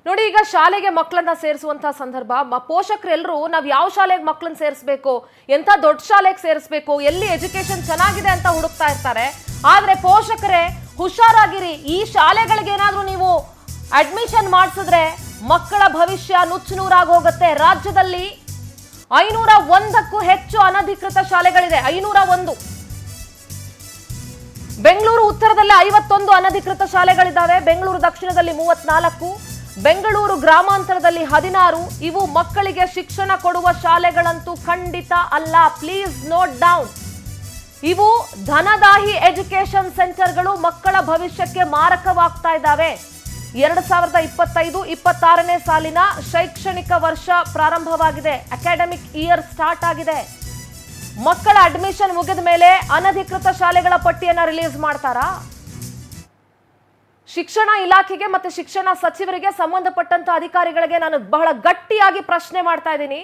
ನೋಡಿ, ಈಗ ಶಾಲೆಗೆ ಮಕ್ಕಳನ್ನ ಸೇರಿಸುವಂತಹ ಸಂದರ್ಭ ಪೋಷಕರೆಲ್ಲರೂ ನಾವು ಯಾವ ಶಾಲೆಗೆ ಮಕ್ಕಳನ್ನ ಸೇರಿಸಬೇಕು, ಎಂತ ದೊಡ್ಡ ಶಾಲೆಗೆ ಸೇರಿಸಬೇಕು, ಎಲ್ಲಿ ಎಜುಕೇಶನ್ ಚೆನ್ನಾಗಿದೆ ಅಂತ ಹುಡುಕ್ತಾ ಇರ್ತಾರೆ. ಆದ್ರೆ ಪೋಷಕರೇ ಹುಷಾರಾಗಿರಿ, ಈ ಶಾಲೆಗಳಿಗೆ ಏನಾದ್ರೂ ನೀವು ಅಡ್ಮಿಷನ್ ಮಾಡಿಸಿದ್ರೆ ಮಕ್ಕಳ ಭವಿಷ್ಯ ನುಚ್ಚುನೂರಾಗಿ ಹೋಗುತ್ತೆ. ರಾಜ್ಯದಲ್ಲಿ 501ಕ್ಕೂ ಹೆಚ್ಚು ಅನಧಿಕೃತ ಶಾಲೆಗಳಿದೆ. 501. ಬೆಂಗಳೂರು ಉತ್ತರದಲ್ಲಿ 51 ಅನಧಿಕೃತ ಶಾಲೆಗಳಿದ್ದಾವೆ. ಬೆಂಗಳೂರು ದಕ್ಷಿಣದಲ್ಲಿ 34, ಬೆಂಗಳೂರು ಗ್ರಾಮಾಂತರದಲ್ಲಿ 16. ಇವು ಮಕ್ಕಳಿಗೆ ಶಿಕ್ಷಣ ಕೊಡುವ ಶಾಲೆಗಳಂತೂ ಖಂಡಿತ ಅಲ್ಲ. Please note down. ಇವು ಧನದಾಹಿ ಎಜುಕೇಶನ್ ಸೆಂಟರ್ಗಳು ಮಕ್ಕಳ ಭವಿಷ್ಯಕ್ಕೆ ಮಾರಕವಾಗ್ತಾ ಇದ್ದಾವೆ. 2025-26ನೇ ಸಾಲಿನ ಶೈಕ್ಷಣಿಕ ವರ್ಷ ಪ್ರಾರಂಭವಾಗಿದೆ. ಅಕಾಡೆಮಿಕ್ ಇಯರ್ ಸ್ಟಾರ್ಟ್ ಆಗಿದೆ. ಮಕ್ಕಳ ಅಡ್ಮಿಷನ್ ಮುಗಿದ ಮೇಲೆ ಅನಧಿಕೃತ ಶಾಲೆಗಳ ಪಟ್ಟಿಯನ್ನ ರಿಲೀಸ್ ಮಾಡ್ತಾರಾ? ಶಿಕ್ಷಣ ಇಲಾಖೆಗೆ ಮತ್ತೆ ಶಿಕ್ಷಣ ಸಚಿವರಿಗೆ ಸಂಬಂಧಪಟ್ಟಂತ ಅಧಿಕಾರಿಗಳಿಗೆ ನಾನು ಬಹಳ ಗಟ್ಟಿಯಾಗಿ ಪ್ರಶ್ನೆ ಮಾಡ್ತಾ ಇದ್ದೀನಿ.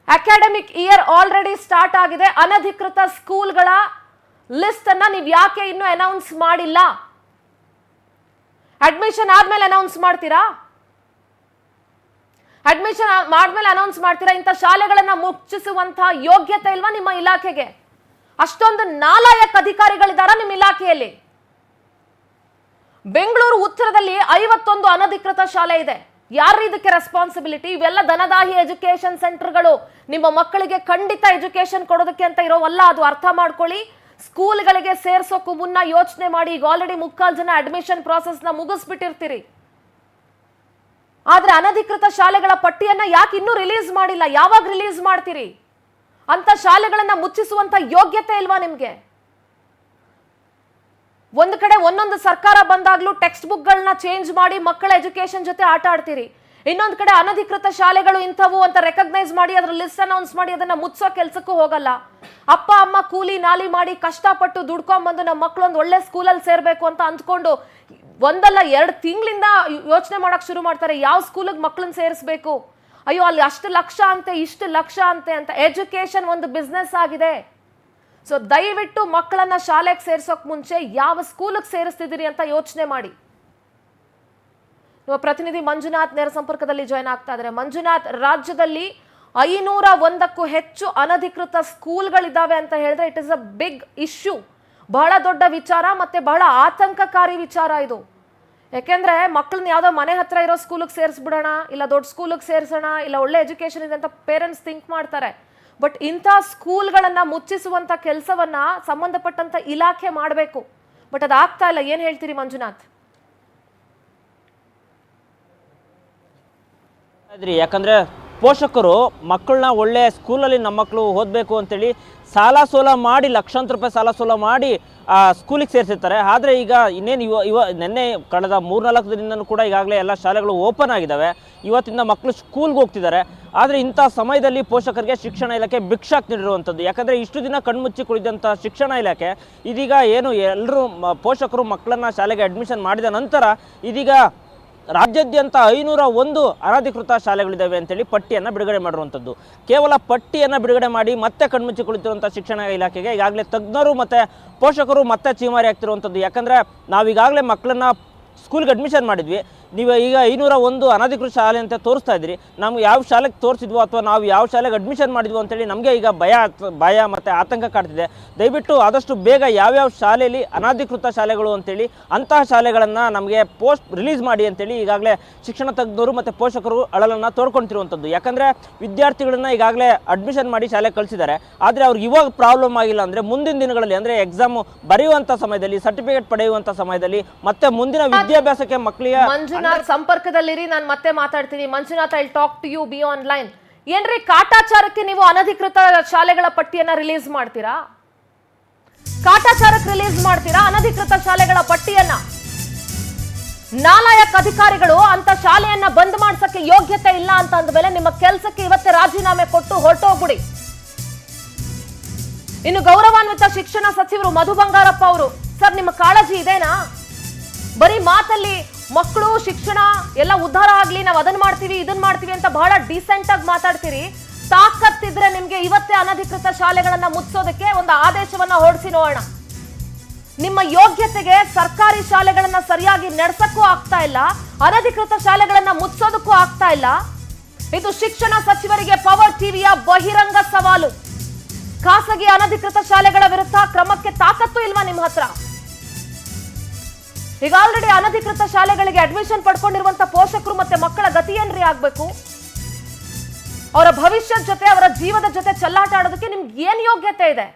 ಅಕಾಡೆಮಿಕ್ ಇಯರ್ ಆಲ್ರೆಡಿ ಸ್ಟಾರ್ಟ್ ಆಗಿದೆ. ಅನಧಿಕೃತ ಸ್ಕೂಲ್ಗಳ ಲಿಸ್ಟ್ ಅನ್ನ ನೀವು ಯಾಕೆ ಇನ್ನೂ ಅನೌನ್ಸ್ ಮಾಡಿಲ್ಲ? ಅಡ್ಮಿಷನ್ ಆದ್ಮೇಲೆ ಅನೌನ್ಸ್ ಮಾಡ್ತೀರಾ? ಅಡ್ಮಿಷನ್ ಆದ್ಮೇಲೆ ಅನೌನ್ಸ್ ಮಾಡ್ತೀರಾ? ಇಂಥ ಶಾಲೆಗಳನ್ನ ಮುಚ್ಚಿಸುವಂತಹ ಯೋಗ್ಯತೆ ಇಲ್ವಾ ನಿಮ್ಮ ಇಲಾಖೆಗೆ? ಅಷ್ಟೊಂದು ನಾಲಾಯಕ ಅಧಿಕಾರಿಗಳಿದಾರ ನಿಮ್ಮ ಇಲಾಖೆಯಲ್ಲಿ? ಬೆಂಗಳೂರು ಉತ್ತರದಲ್ಲಿ 51 ಅನಧಿಕೃತ ಶಾಲೆ ಇದೆ. ಯಾರು ಇದಕ್ಕೆ ರೆಸ್ಪಾನ್ಸಿಬಿಲಿಟಿ? ಇವೆಲ್ಲ ಧನದಾಹಿ ಎಜುಕೇಶನ್ ಸೆಂಟರ್ಗಳು. ನಿಮ್ಮ ಮಕ್ಕಳಿಗೆ ಖಂಡಿತ ಎಜುಕೇಶನ್ ಕೊಡೋದಕ್ಕೆ ಅಂತ ಇರೋವಲ್ಲ. ಅದು ಅರ್ಥ ಮಾಡ್ಕೊಳ್ಳಿ. ಸ್ಕೂಲ್ಗಳಿಗೆ ಸೇರ್ಸೋಕ್ಕೂ ಮುನ್ನ ಯೋಚನೆ ಮಾಡಿ. ಈಗ ಆಲ್ರೆಡಿ 3 ಜನ ಅಡ್ಮಿಷನ್ ಪ್ರಾಸೆಸ್ ನ ಮುಗಿಸ್ಬಿಟ್ಟಿರ್ತೀರಿ. ಆದ್ರೆ ಅನಧಿಕೃತ ಶಾಲೆಗಳ ಪಟ್ಟಿಯನ್ನ ಯಾಕೆ ಇನ್ನೂ ರಿಲೀಸ್ ಮಾಡಿಲ್ಲ? ಯಾವಾಗ ರಿಲೀಸ್ ಮಾಡ್ತೀರಿ? ಅಂತ ಶಾಲೆಗಳನ್ನ ಮುಚ್ಚಿಸುವಂತ ಯೋಗ್ಯತೆ ಇಲ್ವಾ ನಿಮ್ಗೆ? ಒಂದು ಕಡೆ ಒಂದೊಂದು ಸರ್ಕಾರ ಬಂದಾಗ್ಲೂ ಟೆಕ್ಸ್ಟ್ ಬುಕ್ಗಳನ್ನ ಚೇಂಜ್ ಮಾಡಿ ಮಕ್ಕಳ ಎಜುಕೇಶನ್ ಜೊತೆ ಆಟ ಆಡ್ತೀರಿ. ಇನ್ನೊಂದು ಕಡೆ ಅನಧಿಕೃತ ಶಾಲೆಗಳು ಇಂಥವು ಅಂತ ರೆಕಗ್ನೈಸ್ ಮಾಡಿ ಅದರ ಲಿಸ್ಟ್ ಅನೌನ್ಸ್ ಮಾಡಿ ಅದನ್ನ ಮುಚ್ಚೋ ಕೆಲಸಕ್ಕೂ ಹೋಗಲ್ಲ. ಅಪ್ಪ ಅಮ್ಮ ಕೂಲಿ ನಾಲಿ ಮಾಡಿ ಕಷ್ಟಪಟ್ಟು ದುಡ್ಕೊಂಡ್ಬಂದು ನಮ್ಮ ಮಕ್ಕಳು ಒಂದು ಒಳ್ಳೆ ಸ್ಕೂಲಲ್ಲಿ ಸೇರ್ಬೇಕು ಅಂತ ಅಂದ್ಕೊಂಡು 1-2 ತಿಂಗಳಿಂದ ಯೋಚನೆ ಮಾಡಕ್ ಶುರು ಮಾಡ್ತಾರೆ. ಯಾವ ಸ್ಕೂಲಿಗೆ ಮಕ್ಕಳನ್ನ ಸೇರಿಸ್ಬೇಕು? ಅಯ್ಯೋ, ಅಲ್ಲಿ ಅಷ್ಟು ಲಕ್ಷ ಅಂತೆ, ಇಷ್ಟು ಲಕ್ಷ ಅಂತೆ ಅಂತ. ಎಜುಕೇಶನ್ ಒಂದು ಬಿಸ್ನೆಸ್ ಆಗಿದೆ. ಸೊ ದಯವಿಟ್ಟು ಮಕ್ಕಳನ್ನ ಶಾಲೆಗೆ ಸೇರ್ಸೋಕ್ ಮುಂಚೆ ಯಾವ ಸ್ಕೂಲಿಗೆ ಸೇರಿಸ್ತಿದ್ದೀರಿ ಅಂತ ಯೋಚನೆ ಮಾಡಿ. ನಮ್ಮ ಪ್ರತಿನಿಧಿ ಮಂಜುನಾಥ್ ನೇರ ಸಂಪರ್ಕದಲ್ಲಿ ಜಾಯ್ನ್ ಆಗ್ತಾ ಇದ್ದಾರೆ. ಮಂಜುನಾಥ್, ರಾಜ್ಯದಲ್ಲಿ 501ಕ್ಕೂ ಹೆಚ್ಚು ಅನಧಿಕೃತ ಸ್ಕೂಲ್ಗಳಿದ್ದಾವೆ ಅಂತ ಹೇಳಿದ್ರೆ it is a big issue. ಬಹಳ ದೊಡ್ಡ ವಿಚಾರ ಮತ್ತೆ ಬಹಳ ಆತಂಕಕಾರಿ ವಿಚಾರ ಇದು. ಯಾಕೆಂದ್ರೆ ಮಕ್ಕಳನ್ನ ಯಾವ್ದೋ ಮನೆ ಹತ್ರ ಇರೋ ಸ್ಕೂಲಿಗೆ ಸೇರಿಸ್ಬಿಡೋಣ, ಇಲ್ಲ ದೊಡ್ಡ ಸ್ಕೂಲಿಗೆ ಸೇರಿಸೋಣ, ಇಲ್ಲ ಒಳ್ಳೆ ಎಜುಕೇಶನ್ ಇದೆ ಅಂತ ಪೇರೆಂಟ್ಸ್ ಥಿಂಕ್ ಮಾಡ್ತಾರೆ. ಬಟ್ ಇಂಥ ಸ್ಕೂಲ್ಗಳನ್ನ ಮುಚ್ಚಿಸುವಂತ ಕೆಲಸವನ್ನ ಸಂಬಂಧಪಟ್ಟಂತ ಇಲಾಖೆ ಮಾಡಬೇಕು. ಬಟ್ ಅದಾಗ್ತಾ ಇಲ್ಲ. ಏನ್ ಹೇಳ್ತೀರಿ ಮಂಜುನಾಥ್? ಯಾಕಂದ್ರೆ ಪೋಷಕರು ಮಕ್ಕಳನ್ನ ಒಳ್ಳೆ ಸ್ಕೂಲಲ್ಲಿ ನಮ್ಮ ಮಕ್ಕಳು ಓದಬೇಕು ಅಂತೇಳಿ ಸಾಲ ಸೋಲ ಮಾಡಿ ಲಕ್ಷಾಂತರ ರೂಪಾಯಿ ಸಾಲ ಸೋಲ ಮಾಡಿ ಸ್ಕೂಲಿಗೆ ಸೇರಿಸಿರ್ತಾರೆ. ಆದರೆ ಈಗ ಇನ್ನೇನು ನಿನ್ನೆ ಕಳೆದ 3-4 ದಿನದಿಂದ ಕೂಡ ಈಗಾಗಲೇ ಎಲ್ಲ ಶಾಲೆಗಳು ಓಪನ್ ಆಗಿದ್ದಾವೆ. ಇವತ್ತಿಂದ ಮಕ್ಕಳು ಸ್ಕೂಲ್ಗೆ ಹೋಗ್ತಿದ್ದಾರೆ. ಆದರೆ ಇಂಥ ಸಮಯದಲ್ಲಿ ಪೋಷಕರಿಗೆ ಶಿಕ್ಷಣ ಇಲಾಖೆ ಭಿಕ್ಷಾಕ್ ನೀಡಿರುವಂಥದ್ದು. ಯಾಕಂದರೆ ಇಷ್ಟು ದಿನ ಕಣ್ಮುಚ್ಚಿ ಕುಳಿದಂಥ ಶಿಕ್ಷಣ ಇಲಾಖೆ ಇದೀಗ ಏನು ಎಲ್ಲರೂ ಪೋಷಕರು ಮಕ್ಕಳನ್ನು ಶಾಲೆಗೆ ಅಡ್ಮಿಷನ್ ಮಾಡಿದ ನಂತರ ಇದೀಗ ರಾಜ್ಯಾದ್ಯಂತ 501 ಅನಧಿಕೃತ ಶಾಲೆಗಳಿದ್ದಾವೆ ಅಂತೇಳಿ ಪಟ್ಟಿಯನ್ನು ಬಿಡುಗಡೆ ಮಾಡಿರುವಂಥದ್ದು. ಕೇವಲ ಪಟ್ಟಿಯನ್ನು ಬಿಡುಗಡೆ ಮಾಡಿ ಮತ್ತೆ ಕಣ್ಮುಚ್ಚಿ ಕುಳಿತಿರುವಂಥ ಶಿಕ್ಷಣ ಇಲಾಖೆಗೆ ಈಗಾಗಲೇ ತಜ್ಞರು ಮತ್ತು ಪೋಷಕರು ಮತ್ತೆ ಚೀಮಾರಿ ಆಗ್ತಿರುವಂಥದ್ದು. ಯಾಕಂದರೆ ನಾವೀಗಾಗಲೇ ಮಕ್ಕಳನ್ನು ಸ್ಕೂಲ್ಗೆ ಅಡ್ಮಿಷನ್ ಮಾಡಿದ್ವಿ, ನೀವು ಈಗ 501 ಅನಧಿಕೃತ ಶಾಲೆ ಅಂತ ತೋರಿಸ್ತಾ ಇದ್ದೀರಿ. ನಮ್ಗೆ ಯಾವ ಶಾಲೆಗೆ ತೋರಿಸಿದ್ವೋ ಅಥವಾ ನಾವು ಯಾವ ಶಾಲೆಗೆ ಅಡ್ಮಿಷನ್ ಮಾಡಿದ್ವೋ ಅಂತೇಳಿ ನಮಗೆ ಈಗ ಭಯ ಮತ್ತು ಆತಂಕ ಕಾಡ್ತಿದೆ. ದಯವಿಟ್ಟು ಆದಷ್ಟು ಬೇಗ ಯಾವ್ಯಾವ ಶಾಲೆಯಲ್ಲಿ ಅನಧಿಕೃತ ಶಾಲೆಗಳು ಅಂತೇಳಿ ಅಂತಹ ಶಾಲೆಗಳನ್ನು ನಮಗೆ ಪೋಸ್ಟ್ ರಿಲೀಸ್ ಮಾಡಿ ಅಂತೇಳಿ ಈಗಾಗಲೇ ಶಿಕ್ಷಣ ತಜ್ಞರು ಮತ್ತು ಪೋಷಕರು ಅಳಲನ್ನು ತೋಡ್ಕೊಳ್ತಿರುವಂಥದ್ದು. ಯಾಕಂದರೆ ವಿದ್ಯಾರ್ಥಿಗಳನ್ನ ಈಗಾಗಲೇ ಅಡ್ಮಿಷನ್ ಮಾಡಿ ಶಾಲೆಗೆ ಕಳಿಸಿದ್ದಾರೆ. ಆದರೆ ಅವ್ರಿಗೆ ಇವಾಗ ಪ್ರಾಬ್ಲಮ್ ಆಗಿಲ್ಲ ಅಂದರೆ ಮುಂದಿನ ದಿನಗಳಲ್ಲಿ ಅಂದರೆ ಎಕ್ಸಾಮು ಬರೆಯುವಂಥ ಸಮಯದಲ್ಲಿ, ಸರ್ಟಿಫಿಕೇಟ್ ಪಡೆಯುವಂಥ ಸಮಯದಲ್ಲಿ ಮತ್ತೆ ಮುಂದಿನ ವಿದ್ಯಾಭ್ಯಾಸಕ್ಕೆ ಮಕ್ಕಳಿಗೆ ಸಂಪರ್ಕದಲ್ಲಿರಿ. ನಾನು ಮತ್ತೆ ಮಾತಾಡ್ತೀನಿ. Manjunath, I talk to you be online. ಏನ್ರಿ ಕಾಟಾಚಾರಕ್ಕೆ ನೀವು ಅನಧಿಕೃತ ಶಾಲೆಗಳ ಪಟ್ಟಿಯನ್ನ ರಿಲೀಸ್ ಮಾಡ್ತೀರಾ? ಕಾಟಾಚಾರಕ್ಕೆ ರಿಲೀಸ್ ಮಾಡ್ತೀರಾ ಅನಧಿಕೃತ ಶಾಲೆಗಳ ಪಟ್ಟಿಯನ್ನ? ನಾಲಾಯಕ ಅಧಿಕಾರಿಗಳು ಅಂತ ಶಾಲೆಯನ್ನ ಬಂದ್ ಮಾಡ್ಸಕ್ಕೆ ಯೋಗ್ಯತೆ ಇಲ್ಲ ಅಂತ ಅಂದ್ಮೇಲೆ ನಿಮ್ಮ ಕೆಲಸಕ್ಕೆ ಇವತ್ತೇ ರಾಜೀನಾಮೆ ಕೊಟ್ಟು ಹೊರಟೋಗ್ಬಿಡಿ. ಇನ್ನು ಗೌರವಾನ್ವಿತ ಶಿಕ್ಷಣ ಸಚಿವರು ಮಧು ಬಂಗಾರಪ್ಪ ಅವರು, ಸರ್ ನಿಮ್ಮ ಕಾಳಜಿ ಇದೇನಾ? ಬರೀ ಮಾತಲ್ಲಿ ಮಕ್ಕಳು ಶಿಕ್ಷಣ ಎಲ್ಲ ಉದ್ಧಾರ ಆಗ್ಲಿ, ನಾವು ಅದನ್ನ ಮಾಡ್ತೀವಿ ಇದನ್ನ ಮಾಡ್ತೀವಿ ಅಂತ ಬಹಳ ಡೀಸೆಂಟ್ ಆಗಿ ಮಾತಾಡ್ತೀರಿ. ತಾಕತ್ತಿದ್ರೆ ನಿಮ್ಗೆ ಇವತ್ತೇ ಅನಧಿಕೃತ ಶಾಲೆಗಳನ್ನ ಮುಚ್ಚೋದಕ್ಕೆ ಒಂದು ಆದೇಶವನ್ನ ಹೊರಡಿಸಿ ನೋಡೋಣ. ನಿಮ್ಮ ಯೋಗ್ಯತೆಗೆ ಸರ್ಕಾರಿ ಶಾಲೆಗಳನ್ನ ಸರಿಯಾಗಿ ನಡೆಸಕ್ಕೂ ಆಗ್ತಾ ಇಲ್ಲ, ಅನಧಿಕೃತ ಶಾಲೆಗಳನ್ನ ಮುಚ್ಚೋದಕ್ಕೂ ಆಗ್ತಾ ಇಲ್ಲ. ಇದು ಶಿಕ್ಷಣ ಸಚಿವರಿಗೆ ಪವರ್ ಟಿವಿಯ ಬಹಿರಂಗ ಸವಾಲು. ಖಾಸಗಿ ಅನಧಿಕೃತ ಶಾಲೆಗಳ ವಿರುದ್ಧ ಕ್ರಮಕ್ಕೆ ತಾಕತ್ತು ಇಲ್ವಾ ನಿಮ್ಮ ಹತ್ರ? ಈಗ ಆಲ್ರೆಡಿ ಅನಧಿಕೃತ ಶಾಲೆಗಳಿಗೆ ಅಡ್ಮಿಷನ್ ಪಡ್ಕೊಂಡಿರುವಂತ ಪೋಷಕರು ಮತ್ತೆ ಮಕ್ಕಳ ಗತಿ ಏನ್ರಿ ಆಗ್ಬೇಕು? ಅವರ ಭವಿಷ್ಯದ ಜೊತೆ ಅವರ ಜೀವದ ಜೊತೆ ಚೆಲ್ಲಾಟ ಆಡೋದಕ್ಕೆ ನಿಮ್ಗೆ ಏನ್ ಯೋಗ್ಯತೆ ಇದೆ?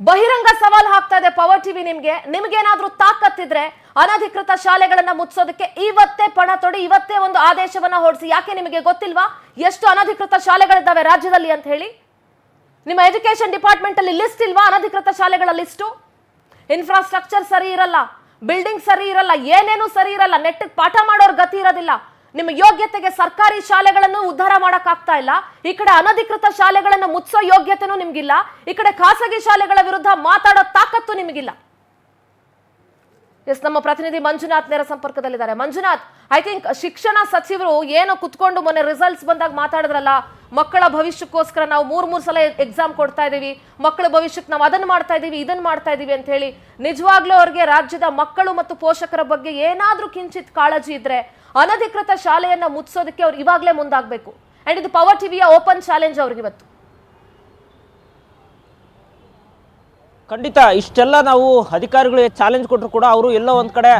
ಬಹಿರಂಗ ಸವಾಲ್ ಹಾಕ್ತಾ ಇದೆ ಪವರ್ ಟಿವಿ ನಿಮ್ಗೆ. ನಿಮ್ಗೇನಾದ್ರೂ ತಾಕತ್ತಿದ್ರೆ ಅನಧಿಕೃತ ಶಾಲೆಗಳನ್ನ ಮುಚ್ಚೋದಕ್ಕೆ ಇವತ್ತೇ ಪಣ ತೊಡಿ, ಇವತ್ತೇ ಒಂದು ಆದೇಶವನ್ನ ಹೊರಡಿಸಿ. ಯಾಕೆ ನಿಮಗೆ ಗೊತ್ತಿಲ್ವಾ ಎಷ್ಟು ಅನಧಿಕೃತ ಶಾಲೆಗಳಿದ್ದಾವೆ ರಾಜ್ಯದಲ್ಲಿ ಅಂತ ಹೇಳಿ? ನಿಮ್ಮ ಎಜುಕೇಶನ್ ಡಿಪಾರ್ಟ್ಮೆಂಟ್ ಅಲ್ಲಿ ಲಿಸ್ಟ್ ಇಲ್ವಾ ಅನಧಿಕೃತ ಶಾಲೆಗಳ ಲಿಸ್ಟು? ಇನ್ಫ್ರಾಸ್ಟ್ರಕ್ಚರ್ ಸರಿ ಇರಲ್ಲ, ಬಿಲ್ಡಿಂಗ್ ಸರಿ ಇರಲ್ಲ, ಏನೇನು ಸರಿ ಇರಲ್ಲ, ನೆಟ್ ಪಾಠ ಮಾಡೋರ್ ಗತಿ ಇರೋದಿಲ್ಲ. ನಿಮ್ಮ ಯೋಗ್ಯತೆಗೆ ಸರ್ಕಾರಿ ಶಾಲೆಗಳನ್ನು ಉದ್ಧಾರ ಮಾಡಕ್ ಆಗ್ತಾ ಇಲ್ಲ, ಈ ಕಡೆ ಅನಧಿಕೃತ ಶಾಲೆಗಳನ್ನು ಮುಚ್ಚೋ ಯೋಗ್ಯತೆನೂ ನಿಮ್ಗಿಲ್ಲ, ಈ ಕಡೆ ಖಾಸಗಿ ಶಾಲೆಗಳ ವಿರುದ್ಧ ಮಾತಾಡೋ ತಾಕತ್ತು ನಿಮಗಿಲ್ಲ. ಎಸ್, ನಮ್ಮ ಪ್ರತಿನಿಧಿ ಮಂಜುನಾಥ್ ನೇರ ಸಂಪರ್ಕದಲ್ಲಿದ್ದಾರೆ. ಮಂಜುನಾಥ್, ಐ ಥಿಂಕ್ ಶಿಕ್ಷಣ ಸಚಿವರು ಏನೋ ಕುತ್ಕೊಂಡು ಮೊನ್ನೆ ರಿಸಲ್ಟ್ಸ್ ಬಂದಾಗ ಮಾತಾಡಿದ್ರಲ್ಲ, ಮಕ್ಕಳ ಭವಿಷ್ಯಕ್ಕೋಸ್ಕರ ನಾವು ಮೂರ್ ಸಲ ಎಕ್ಸಾಮ್ ಕೊಡ್ತಾ ಇದೀವಿ, ಮಕ್ಕಳ ಭವಿಷ್ಯಕ್ಕೆ ನಾವು ಅದನ್ನ ಮಾಡ್ತಾ ಇದೀವಿ, ಇದನ್ನ ಮಾಡ್ತಾ ಇದೀವಿ ಅಂತ ಹೇಳಿ. ನಿಜವಾಗ್ಲೂ ಅವ್ರಿಗೆ ರಾಜ್ಯದ ಮಕ್ಕಳು ಮತ್ತು ಪೋಷಕರ ಬಗ್ಗೆ ಏನಾದ್ರೂ ಕಿಂಚಿತ್ ಕಾಳಜಿ ಇದ್ರೆ ಅನಧಿಕೃತ ಶಾಲೆಯನ್ನ ಮುಚ್ಚೋದಕ್ಕೆ ಅವ್ರು ಇವಾಗ್ಲೇ ಮುಂದಾಗಬೇಕು. ಅಂಡ್ ಇದು ಪವರ್ ಟಿವಿಯ ಓಪನ್ ಚಾಲೆಂಜ್ ಅವ್ರಿಗೆ ಇವತ್ತು. ಖಂಡಿತ ಇಷ್ಟೆಲ್ಲ ನಾವು ಅಧಿಕಾರಿಗಳಿಗೆ ಚಾಲೆಂಜ್ ಕೊಟ್ಟರು ಕೂಡ ಅವರು ಎಲ್ಲೋ ಒಂದು ಕಡೆ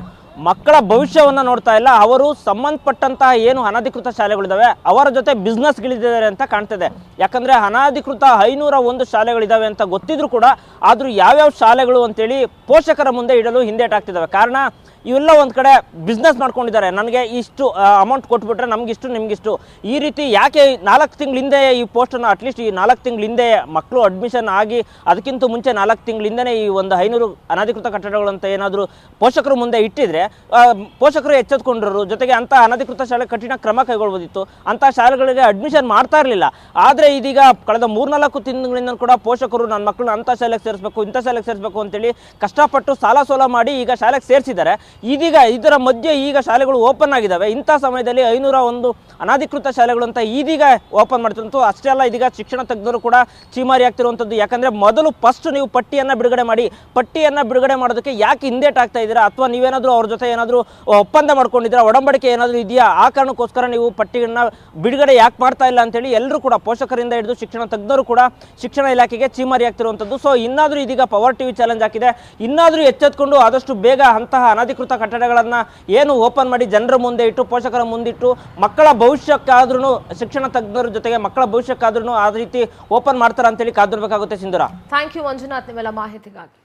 ಮಕ್ಕಳ ಭವಿಷ್ಯವನ್ನು ನೋಡ್ತಾ ಇಲ್ಲ. ಅವರು ಸಂಬಂಧಪಟ್ಟಂತಹ ಏನು ಅನಧಿಕೃತ ಶಾಲೆಗಳಿದ್ದಾವೆ ಅವರ ಜೊತೆ ಬಿಸ್ನೆಸ್ಗಳಿದ್ದಾರೆ ಅಂತ ಕಾಣ್ತಿದೆ. ಯಾಕಂದರೆ ಅನಧಿಕೃತ 501 ಶಾಲೆಗಳಿದ್ದಾವೆ ಅಂತ ಗೊತ್ತಿದ್ರು ಕೂಡ ಆದರೂ ಯಾವ್ಯಾವ ಶಾಲೆಗಳು ಅಂತೇಳಿ ಪೋಷಕರ ಮುಂದೆ ಇಡಲು ಹಿಂದೇಟಾಗ್ತಿದ್ದಾವೆ. ಕಾರಣ ಇವೆಲ್ಲ ಒಂದು ಕಡೆ ಬಿಸ್ನೆಸ್ ಮಾಡ್ಕೊಂಡಿದ್ದಾರೆ. ನನಗೆ ಇಷ್ಟು ಅಮೌಂಟ್ ಕೊಟ್ಬಿಟ್ರೆ ನಮಗಿಷ್ಟು ನಿಮಗಿಷ್ಟು, ಈ ರೀತಿ ಯಾಕೆ 4 ತಿಂಗಳ ಹಿಂದೆ ಈ ಪೋಸ್ಟನ್ನು ಅಟ್ಲೀಸ್ಟ್ ಈ 4 ತಿಂಗಳ ಹಿಂದೆ ಮಕ್ಕಳು ಅಡ್ಮಿಷನ್ ಆಗಿ ಅದಕ್ಕಿಂತ ಮುಂಚೆ 4 ತಿಂಗಳ ಹಿಂದೆ ಈ ಒಂದು 500 ಅನಧಿಕೃತ ಕಟ್ಟಡಗಳಂತ ಏನಾದರೂ ಪೋಷಕರ ಮುಂದೆ ಇಟ್ಟಿದ್ರೆ ಪೋಷಕರು ಎಚ್ಚೆತ್ಕೊಂಡ್ರು. ಜೊತೆಗೆ ಅಂಥ ಅನಧಿಕೃತ ಶಾಲೆ ಕಠಿಣ ಕ್ರಮ ಕೈಗೊಳ್ಬೋದಿತ್ತು. ಅಂಥ ಶಾಲೆಗಳಿಗೆ ಅಡ್ಮಿಷನ್ ಮಾಡ್ತಾ ಇರಲಿಲ್ಲ. ಆದರೆ ಇದೀಗ ಕಳೆದ 3-4 ತಿಂಗಳಿಂದ ಕೂಡ ಪೋಷಕರು ನನ್ನ ಮಕ್ಕಳನ್ನ ಅಂಥ ಶಾಲೆಗೆ ಸೇರಿಸಬೇಕು, ಇಂಥ ಶಾಲೆಗೆ ಸೇರಿಸಬೇಕು ಅಂತೇಳಿ ಕಷ್ಟಪಟ್ಟು ಸಾಲ ಸೋಲ ಮಾಡಿ ಈಗ ಶಾಲೆಗೆ ಸೇರಿಸಿದ್ದಾರೆ. ಇದೀಗ ಇದರ ಮಧ್ಯೆ ಈಗ ಶಾಲೆಗಳು ಓಪನ್ ಆಗಿದ್ದಾವೆ. ಇಂಥ ಸಮಯದಲ್ಲಿ 501 ಅನಧಿಕೃತ ಶಾಲೆಗಳು ಅಂತ ಇದೀಗ ಓಪನ್ ಮಾಡ್ತಿತ್ತು. ಅಷ್ಟೇ ಅಲ್ಲ, ಇದೀಗ ಶಿಕ್ಷಣ ತಜ್ಞರು ಕೂಡ ಚೀಮಾರಿ ಆಗ್ತಿರುವಂಥದ್ದು. ಯಾಕಂದರೆ ಮೊದಲು ಫಸ್ಟ್ ನೀವು ಪಟ್ಟಿಯನ್ನು ಬಿಡುಗಡೆ ಮಾಡಿ, ಪಟ್ಟಿಯನ್ನು ಬಿಡುಗಡೆ ಮಾಡೋದಕ್ಕೆ ಯಾಕೆ ಹಿಂದೇಟಾಗ್ತಾ ಇದ್ದೀರಾ? ಅಥವಾ ನೀವೇನಾದರೂ ಅವ್ರ ಜೊತೆ ಏನಾದರೂ ಒಪ್ಪಂದ ಮಾಡ್ಕೊಂಡಿದ್ದೀರಾ, ಒಡಂಬಡಿಕೆ ಏನಾದರೂ ಇದೆಯಾ? ಆ ಕಾರಣಕ್ಕೋಸ್ಕರ ನೀವು ಪಟ್ಟಿಯನ್ನು ಬಿಡುಗಡೆ ಯಾಕೆ ಮಾಡ್ತಾ ಇಲ್ಲ ಅಂತೇಳಿ ಎಲ್ಲರೂ ಕೂಡ ಪೋಷಕರಿಂದ ಹಿಡಿದು ಶಿಕ್ಷಣ ತಜ್ಞರು ಕೂಡ ಶಿಕ್ಷಣ ಇಲಾಖೆಗೆ ಚೀಮಾರಿ ಆಗ್ತಿರುವಂಥದ್ದು. ಸೊ ಇನ್ನಾದರೂ ಇದೀಗ ಪವರ್ ಟಿವಿ ಚಾಲೆಂಜ್ ಹಾಕಿದೆ. ಇನ್ನಾದರೂ ಎಚ್ಚೆತ್ಕೊಂಡು ಆದಷ್ಟು ಬೇಗ ಅಂತಹ ಅನಧಿಕೃತ ಕಟ್ಟಡಗಳನ್ನು ಏನು ಓಪನ್ ಮಾಡಿ ಜನರ ಮುಂದೆ ಇಟ್ಟು ಪೋಷಕರ ಮುಂದಿಟ್ಟು ಮಕ್ಕಳ ಭವಿಷ್ಯಕ್ಕಾದ್ರೂ ಶಿಕ್ಷಣ ತಜ್ಞರ ಜೊತೆಗೆ ಮಕ್ಕಳ ಭವಿಷ್ಯಕ್ಕಾದ್ರೂ ಆ ರೀತಿ ಓಪನ್ ಮಾಡ್ತಾರೆ ಅಂತೇಳಿ ಕಾದಿರಬೇಕಾಗುತ್ತೆ. ಸಿಂಧೂರ, ಥ್ಯಾಂಕ್ ಯು ಮಂಜುನಾಥ್ ನಿಮ್ಮೆಲ್ಲ ಮಾಹಿತಿಗಾಗಿ.